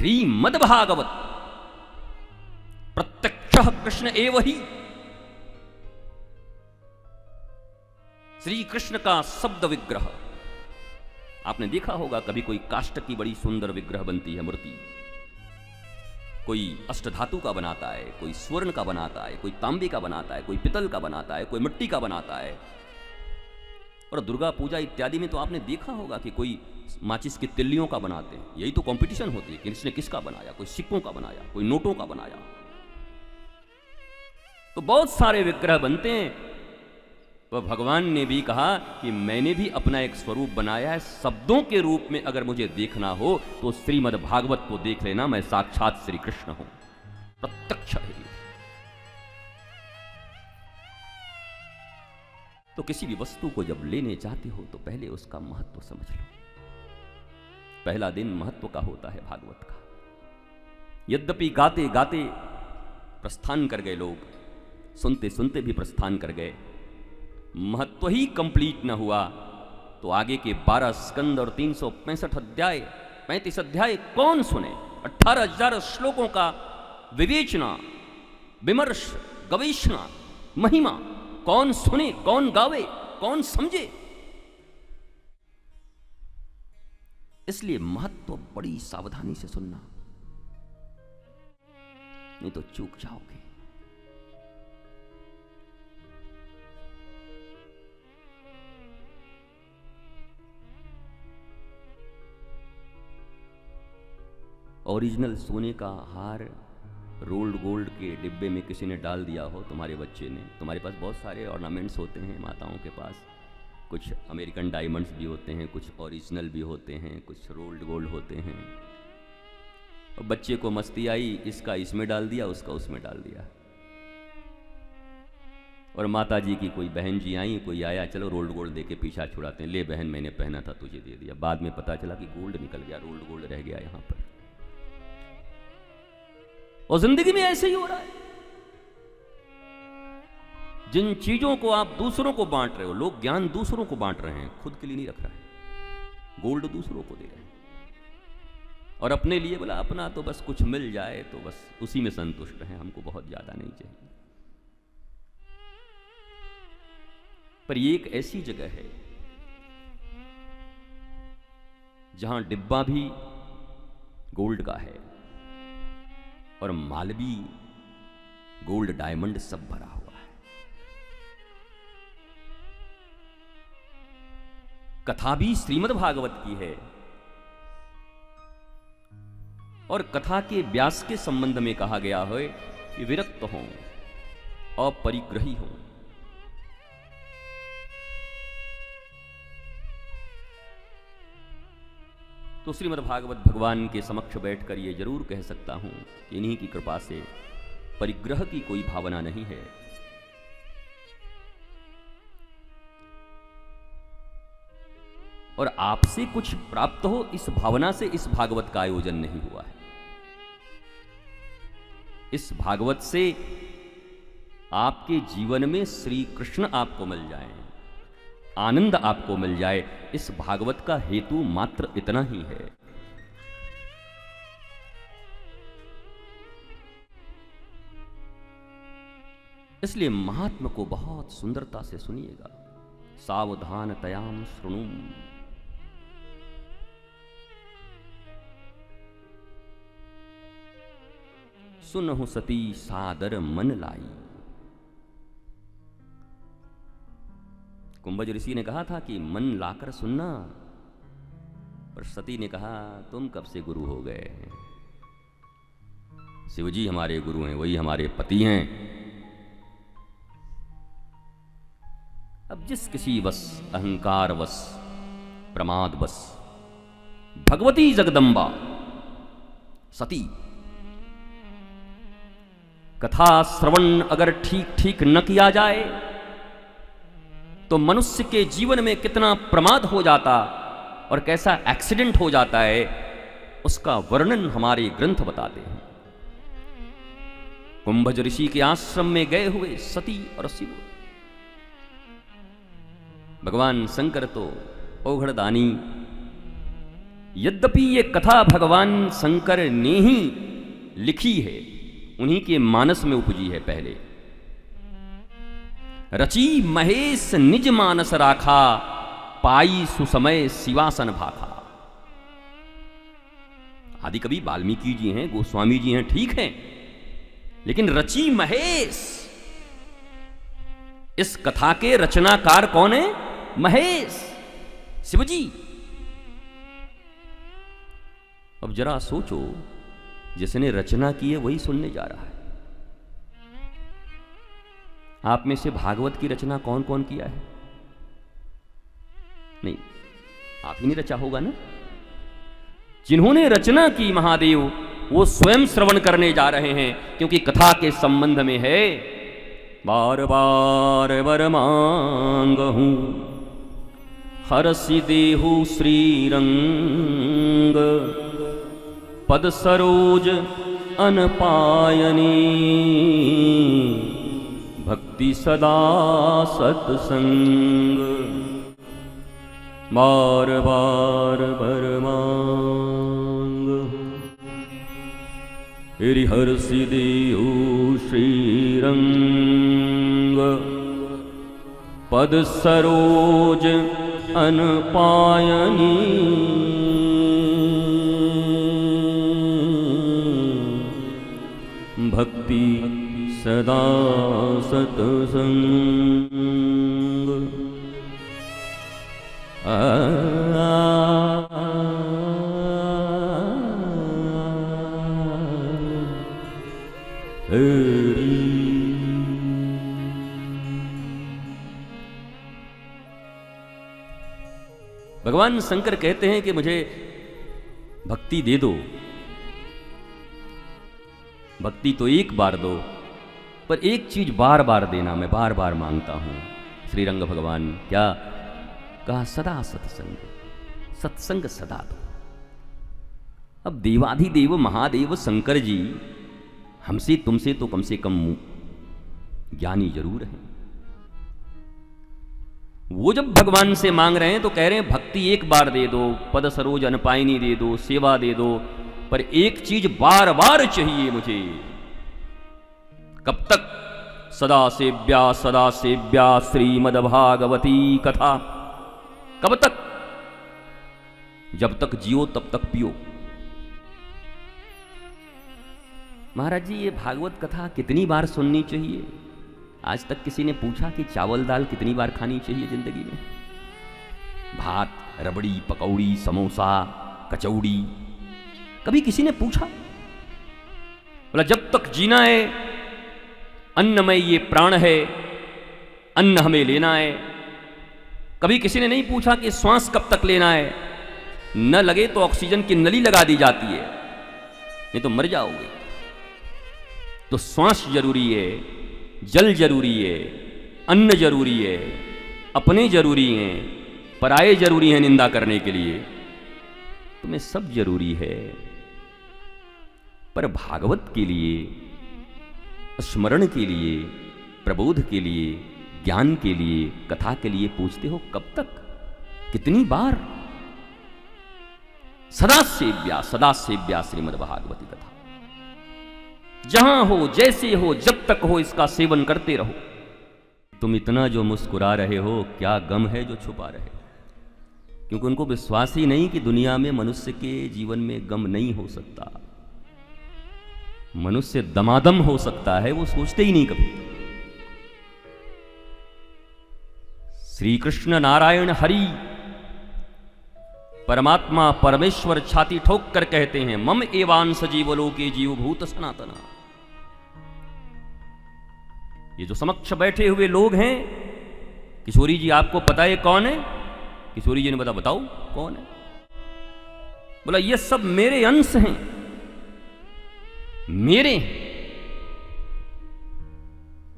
श्रीमद्भागवत प्रत्यक्ष कृष्ण एव ही। श्री कृष्ण का शब्द विग्रह। आपने देखा होगा कभी कोई काष्ठ की बड़ी सुंदर विग्रह बनती है, मूर्ति, कोई अष्टधातु का बनाता है, कोई स्वर्ण का बनाता है, कोई तांबे का बनाता है, कोई पितल का बनाता है, कोई मिट्टी का बनाता है। और दुर्गा पूजा इत्यादि में तो आपने देखा होगा कि कोई माचिस की तिल्लियों का बनाते हैं। यही तो कंपटीशन होती है कि इसने किसका बनाया, कोई सिक्कों का बनाया, कोई नोटों का बनाया। तो बहुत सारे विग्रह बनते हैं। वह भगवान ने भी कहा कि मैंने भी अपना एक स्वरूप बनाया है, शब्दों के रूप में अगर मुझे देखना हो तो श्रीमद् भागवत को देख लेना, मैं साक्षात श्री कृष्ण हूं, प्रत्यक्ष है। तो किसी भी वस्तु को जब लेने चाहते हो तो पहले उसका महत्व समझ लो। पहला दिन महत्व का होता है भागवत का। यद्यपि गाते गाते प्रस्थान कर गए लोग, सुनते सुनते भी प्रस्थान कर गए, महत्व ही कंप्लीट न हुआ तो आगे के 12 स्कंद और 365 अध्याय, 35 अध्याय कौन सुने? 18,000 श्लोकों का विवेचना, विमर्श, गवेषणा, महिमा कौन सुने, कौन गावे, कौन समझे? इसलिए महत्व बड़ी सावधानी से सुनना, नहीं तो चूक जाओगे। ओरिजिनल सोने का हार रोल्ड गोल्ड के डिब्बे में किसी ने डाल दिया हो, तुम्हारे बच्चे ने। तुम्हारे पास बहुत सारे ऑर्नामेंट्स होते हैं माताओं के पास, कुछ अमेरिकन डायमंड्स भी होते हैं, कुछ ओरिजिनल भी होते हैं, कुछ रोल्ड गोल्ड होते हैं। और बच्चे को मस्ती आई, इसका इसमें डाल दिया, उसका उसमें डाल दिया। और माता जी की कोई बहन जी आई, कोई आया, चलो रोल्ड गोल्ड दे के पीछा छुड़ाते हैं, ले बहन मैंने पहना था तुझे दे दिया। बाद में पता चला कि गोल्ड निकल गया, रोल्ड गोल्ड रह गया यहाँ पर। और जिंदगी में ऐसे ही हो रहा है। जिन चीजों को आप दूसरों को बांट रहे हो, लोग ज्ञान दूसरों को बांट रहे हैं, खुद के लिए नहीं रख रहे हैं। गोल्ड दूसरों को दे रहे हैं और अपने लिए बोला अपना तो बस कुछ मिल जाए तो बस उसी में संतुष्ट हैं, हमको बहुत ज्यादा नहीं चाहिए। पर ये एक ऐसी जगह है जहां डिब्बा भी गोल्ड का है और माल भी गोल्ड डायमंड सब भरा हुआ है। कथा भी श्रीमद् भागवत की है और कथा के व्यास के संबंध में कहा गया है कि विरक्त हों, अपरिग्रही हों। तो श्रीमद् भागवत भगवान के समक्ष बैठकर ये जरूर कह सकता हूं कि इन्हीं की कृपा से परिग्रह की कोई भावना नहीं है। और आपसे कुछ प्राप्त हो इस भावना से इस भागवत का आयोजन नहीं हुआ है। इस भागवत से आपके जीवन में श्री कृष्ण आपको मिल जाएं, आनंद आपको मिल जाए, इस भागवत का हेतु मात्र इतना ही है। इसलिए महात्मा को बहुत सुंदरता से सुनिएगा। सावधान तयाम शृणु, सुनहु सती सादर मन लाई। कुंभज ऋषि ने कहा था कि मन लाकर सुनना, पर सती ने कहा तुम कब से गुरु हो गए? शिवजी हमारे गुरु हैं, वही हमारे पति हैं। अब जिस किसी वश, अहंकार वश, प्रमाद वश भगवती जगदम्बा सती कथा श्रवण अगर ठीक ठीक न किया जाए तो मनुष्य के जीवन में कितना प्रमाद हो जाता और कैसा एक्सीडेंट हो जाता है, उसका वर्णन हमारे ग्रंथ बताते हैं। कुंभज ऋषि के आश्रम में गए हुए सती और शिव, भगवान शंकर तो औघड़दानी यद्यपि ये कथा भगवान शंकर ने ही लिखी है, उन्हीं के मानस में उपजी है पहले। रची महेश निज मानस राखा, पाई सुसमय शिवासन भाखा। आदि कवि वाल्मीकि जी हैं, गोस्वामी जी हैं, ठीक हैं, लेकिन रची महेश, इस कथा के रचनाकार कौन है? महेश, शिवजी। अब जरा सोचो, जिसने रचना की है वही सुनने जा रहा है। आप में से भागवत की रचना कौन कौन किया है? नहीं, आप ही नहीं रचा होगा ना। जिन्होंने रचना की महादेव, वो स्वयं श्रवण करने जा रहे हैं, क्योंकि कथा के संबंध में है। बार बार वर मांगहूं, हरसि देहु श्रीरंग, पद सरोज अनपायनी, भक्ति सदा सत्संग। बार बार वर मांगहूं, हरसि देहु श्रीरंग, पद सरोज अनपायनी, भक्ति सदा सत्संग। भगवान शंकर कहते हैं कि मुझे भक्ति दे दो। भक्ति तो एक बार दो, पर एक चीज बार बार देना, मैं बार बार मांगता हूं। श्रीरंग भगवान क्या कहा? सदा सत्संग, सत्संग सदा दो। अब देवाधिदेव महादेव शंकर जी हमसे तुमसे तो कम से कम ज्ञानी जरूर हैं। वो जब भगवान से मांग रहे हैं तो कह रहे हैं भक्ति एक बार दे दो, पद सरोज अनपायनी दे दो, सेवा दे दो, पर एक चीज बार बार चाहिए मुझे। कब तक? सदा सेव्या श्रीमद्भागवती कथा। कब तक? जब तक जियो तब तक पियो। महाराज जी, ये भागवत कथा कितनी बार सुननी चाहिए? आज तक किसी ने पूछा कि चावल दाल कितनी बार खानी चाहिए जिंदगी में? भात, रबड़ी, पकौड़ी, समोसा, कचौड़ी, कभी किसी ने पूछा? बोला जब तक जीना है, अन्न में ये प्राण है, अन्न हमें लेना है। कभी किसी ने नहीं पूछा कि श्वास कब तक लेना है? न लगे तो ऑक्सीजन की नली लगा दी जाती है, नहीं तो मर जाओगे। तो श्वास जरूरी है, जल जरूरी है, अन्न जरूरी है, अपने जरूरी हैं, पराये जरूरी हैं निंदा करने के लिए। तुम्हें सब जरूरी है, पर भागवत के लिए, स्मरण के लिए, प्रबोध के लिए, ज्ञान के लिए, कथा के लिए पूछते हो कब तक? कितनी बार? सदा सेव्या श्रीमद्भागवती कथा। जहां हो, जैसे हो, जब तक हो, इसका सेवन करते रहो। तुम इतना जो मुस्कुरा रहे हो, क्या गम है जो छुपा रहे? क्योंकि उनको विश्वास ही नहीं कि दुनिया में मनुष्य के जीवन में गम नहीं हो सकता। मनुष्य दमादम हो सकता है, वो सोचते ही नहीं कभी। श्री कृष्ण नारायण हरि परमात्मा परमेश्वर छाती ठोक कर कहते हैं, मम एवांश जीवलोके जीवभूत सनातना। ये जो समक्ष बैठे हुए लोग हैं, किशोरी जी आपको पता है कौन है? किशोरी जी ने बताओ कौन है? बोला ये सब मेरे अंश हैं, मेरे हैं।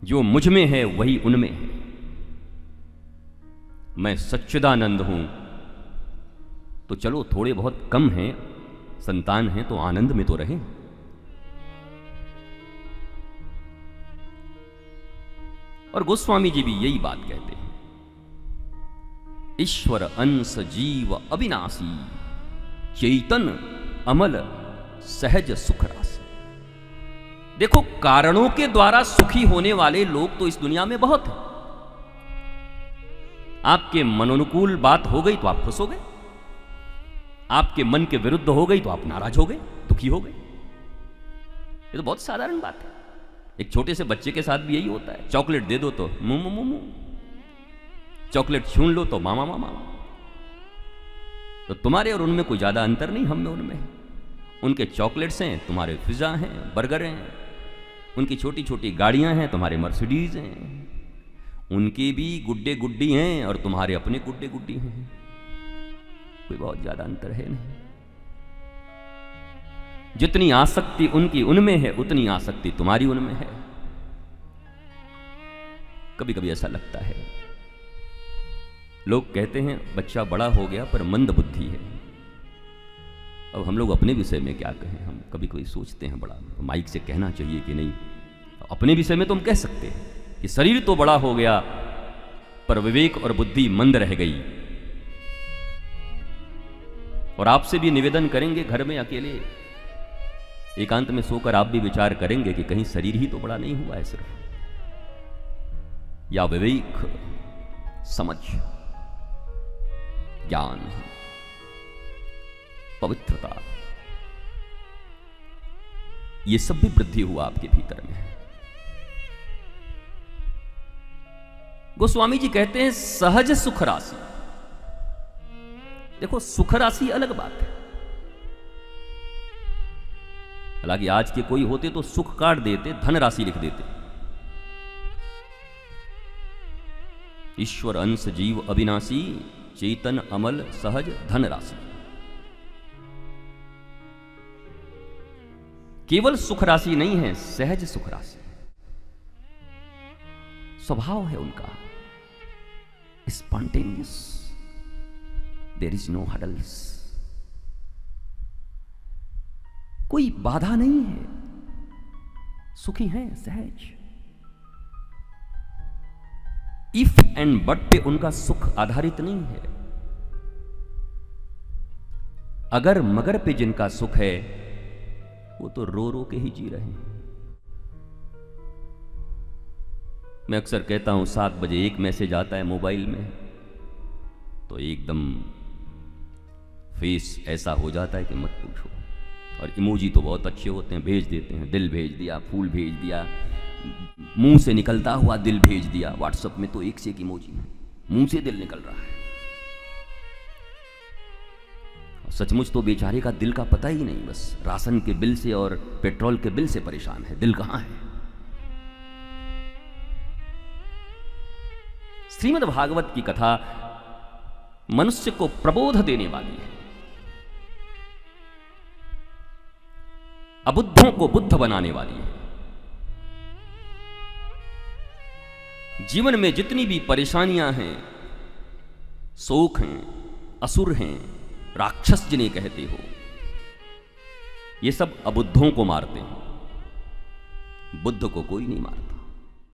जो मुझ में है वही उनमें है। मैं सच्चिदानंद हूं, तो चलो थोड़े बहुत कम हैं, संतान हैं तो आनंद में तो रहे। और गोस्वामी जी भी यही बात कहते हैं, ईश्वर अंश जीव अविनाशी, चैतन अमल सहज सुख रास। देखो, कारणों के द्वारा सुखी होने वाले लोग तो इस दुनिया में बहुत हैं। आपके मनोनुकूल बात हो गई तो आप खुश हो गए, आपके मन के विरुद्ध हो गई तो आप नाराज हो गए, दुखी हो गए। ये तो बहुत साधारण बात है। एक छोटे से बच्चे के साथ भी यही होता है। चॉकलेट दे दो तो मुंह मुंह मुंह, चॉकलेट छून लो तो मामा मामा। तो तुम्हारे और उनमें कोई ज्यादा अंतर नहीं, हम में उनमें है। उनके चॉकलेट्स हैं, तुम्हारे पिज्जा हैं, बर्गर हैं। उनकी छोटी छोटी गाड़ियां हैं, तुम्हारे मर्सिडीज हैं। उनके भी गुड्डे गुड्डी हैं और तुम्हारे अपने गुड्डे गुड्डी हैं। कोई बहुत ज्यादा अंतर है नहीं। जितनी आसक्ति उनकी उनमें है, उतनी आसक्ति तुम्हारी उनमें है। कभी कभी ऐसा लगता है, लोग कहते हैं बच्चा बड़ा हो गया पर मंद बुद्धि है। अब हम लोग अपने विषय में क्या कहें? हम कभी कभी सोचते हैं बड़ा माइक से कहना चाहिए कि नहीं। अपने विषय में तो हम कह सकते हैं कि शरीर तो बड़ा हो गया पर विवेक और बुद्धि मंद रह गई। और आपसे भी निवेदन करेंगे, घर में अकेले एकांत में सोकर आप भी विचार करेंगे कि कहीं शरीर ही तो बड़ा नहीं हुआ है सिर्फ, या विवेक, समझ, ज्ञान, पवित्रता, ये सब भी वृद्धि हुआ आपके भीतर में। गोस्वामी जी कहते हैं सहज सुख राशि। देखो, सुख राशि अलग बात है। हालांकि आज के कोई होते तो सुख काट देते, धन राशि लिख देते। ईश्वर अंश जीव अविनाशी, चेतन अमल सहज धन राशि। केवल सुख राशि नहीं है, सहज सुख राशि। स्वभाव है उनका spontaneous, there is no hurdles. कोई बाधा नहीं है, सुखी हैं, सहज। इफ एंड बट पे उनका सुख आधारित नहीं है। अगर मगर पे जिनका सुख है वो तो रो रो के ही जी रहे हैं। मैं अक्सर कहता हूं 7 बजे एक मैसेज आता है मोबाइल में तो एकदम फेस ऐसा हो जाता है कि मत पूछो। और इमोजी तो बहुत अच्छे होते हैं, भेज देते हैं। दिल भेज दिया, फूल भेज दिया, मुंह से निकलता हुआ दिल भेज दिया। व्हाट्सएप में तो एक से एक इमोजी है, मुंह से दिल निकल रहा है। सचमुच तो बेचारे का दिल का पता ही नहीं, बस राशन के बिल से और पेट्रोल के बिल से परेशान है। दिल कहां है? श्रीमद् भागवत की कथा मनुष्य को प्रबोध देने वाली है, अबुद्धों को बुद्ध बनाने वाली है। जीवन में जितनी भी परेशानियां हैं, शोक हैं, असुर हैं, राक्षस जिन्हें कहते हो, ये सब अबुद्धों को मारते हैं। बुद्ध को कोई नहीं मारता।